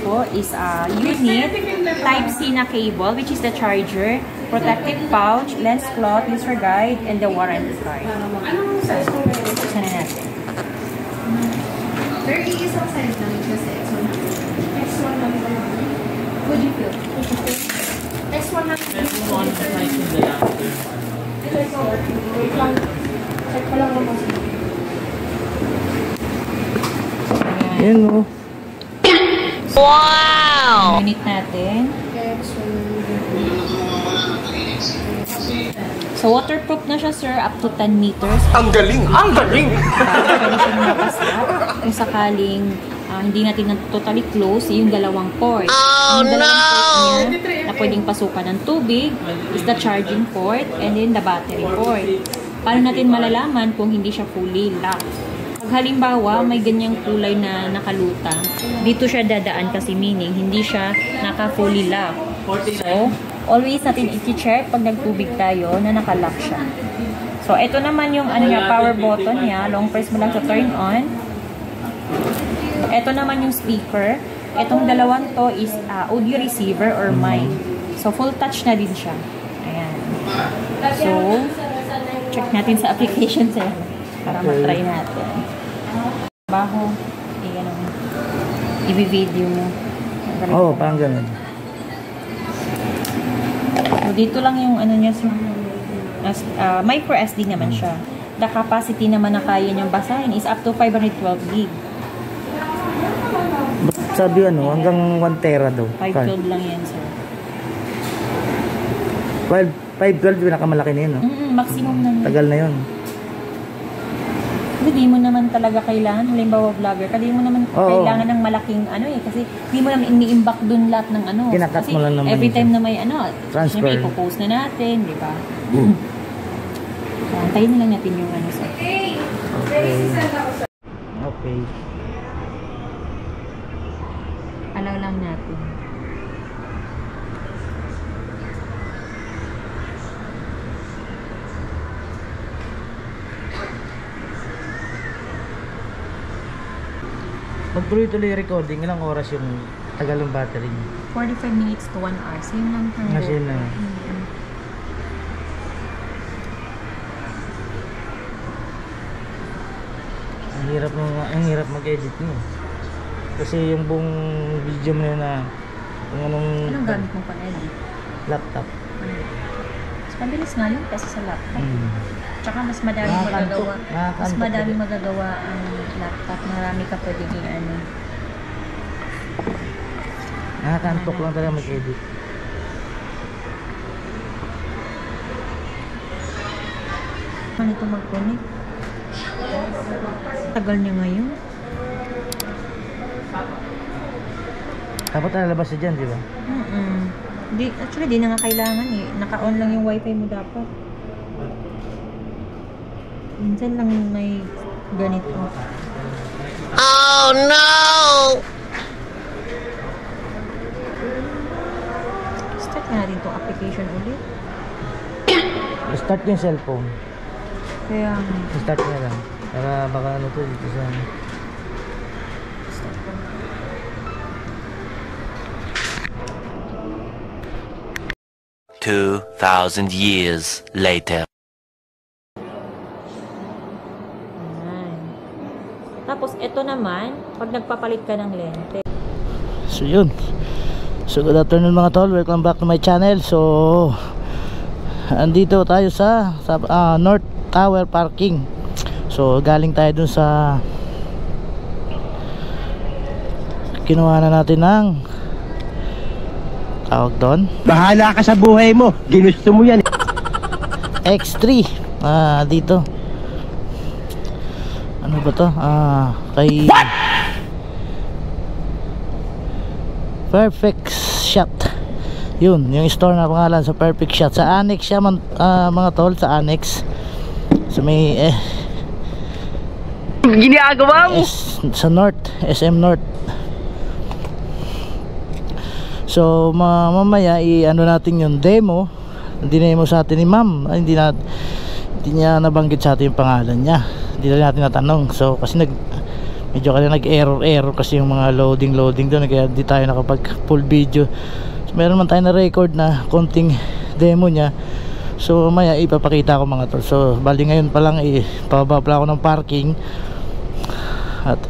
po is a unit, Type-C na cable, which is the charger, protective pouch, lens cloth, user guide, and the warranty card. So, buksan na natin. There is isang size lang kasi X1 lang. Would you feel? X1 lang. X1 size in the last. Wait lang. Check ko lang naman. Ayan o. Wow! Unit natin. So, waterproof na siya, sir, up to 10 meters. Ang galing! Ang galing! Pwede siya mabasa kung sakaling hindi natin totally close yung dalawang port. Oh, ang dalawang port niya na pwedeng pasukan ng tubig is the charging port and then the battery port. Paano natin malalaman kung hindi siya fully locked? Pag halimbawa, may ganyang kulay na nakalutang, dito siya dadaan kasi meaning hindi siya naka-fully lock. So, always natin i-check pag nagtubig tayo na naka-lock siya. So, ito naman yung niya, power button niya. Long press mo lang sa turn on. Ito naman yung speaker. Itong dalawang to is audio receiver or mic. So, full touch na din siya. Ayan. So, check natin sa application sir para matry natin. Baho, i-video mo. Oo, parang ganun. So, dito lang yung niya, micro SD naman siya. The capacity naman na kaya niyang basahin is up to 512 GB. Sabi hanggang 1 tera daw. 512 lang yan, sir. 512 pinakamalaki na yun, no? Maximum na yun. Tagal na yun. Hindi mo naman talaga kailangan, halimbawa vlogger, hindi mo naman kailangan ng malaking kasi hindi mo naman ini-imbak dun lahat ng Kinakat mo lang naman. Every time na may transfer. Siyempre, ipopost na natin, di ba? So, antayin na lang natin yung sir. Okay. Allow lang natin. Magtuloy-tuloy recording, ilang oras yung tagal ng battery niya? 45 minutes to 1 hour. Same lang tayo. Kasi na. Ang hirap mag-edit niyo. Kasi yung buong video mo na anong gamit mo pang-edit? Laptop. Mas mabilis nga yun kasi sa laptop. Tsaka mas madaming magagawa. Mas madaming magagawa ang laptop. Marami ka pwedeng Nakakantok lang talaga mag-edit. Ano ito mag-connect? Tagal niya ngayon. Dapat lalabas siya dyan, di ba? Actually, di na nga kailangan eh. Naka-on lang yung wifi mo dapat. Minsan lang may ganito. Oh no! Start na natin itong application ulit. Start yung cellphone. Kaya Start na lang. Para baka dito sa... 2,000 years later. Tapos ito naman, pag nagpapalit ka ng lente. So yun. So good afternoon mga tol, welcome back to my channel. So andito tayo sa North Tower Parking. So galing tayo dun sa kinuha na natin ng tawag doon. Bahala ka sa buhay mo, ginusto mo yan. X3 dito. Ano ba to? Kay What? Perfect Shot. Yun, yung store na pangalan sa Perfect Shot. Sa annex siya mga tol, sa annex. So may ginagawa mo sa North, SM North. So mamaya i-ano natin yung demo. Dinemo sa atin ni ma'am. Hindi niya nabanggit sa atin yung pangalan niya. Hindi na natin natanong. So kasi medyo kaya nag-error kasi yung mga loading doon, kaya di tayo nakapag full video. So, meron man tayo na record na konting demo nya, so maya ipapakita ko mga tol. So bali ngayon pa lang pababa pa ako ng parking at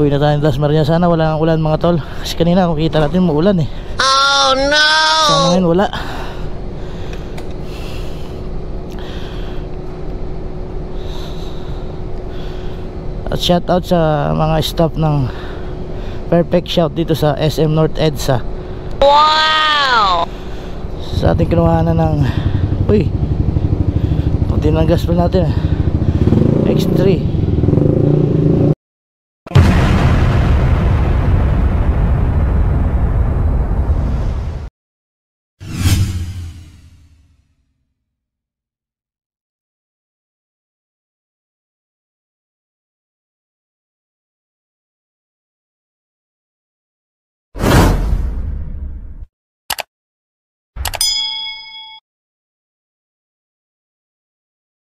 uwi na tayo ng Dasmariñas. Sana wala nang ulan mga tol, kasi kanina kung kita natin muulan eh. Oh no! Sana ngayon wala. At shout out sa mga staff ng Perfect Shout dito sa SM North EDSA. Wow! Sa ating kinuhanan ng kunti ng gas pa natin X3.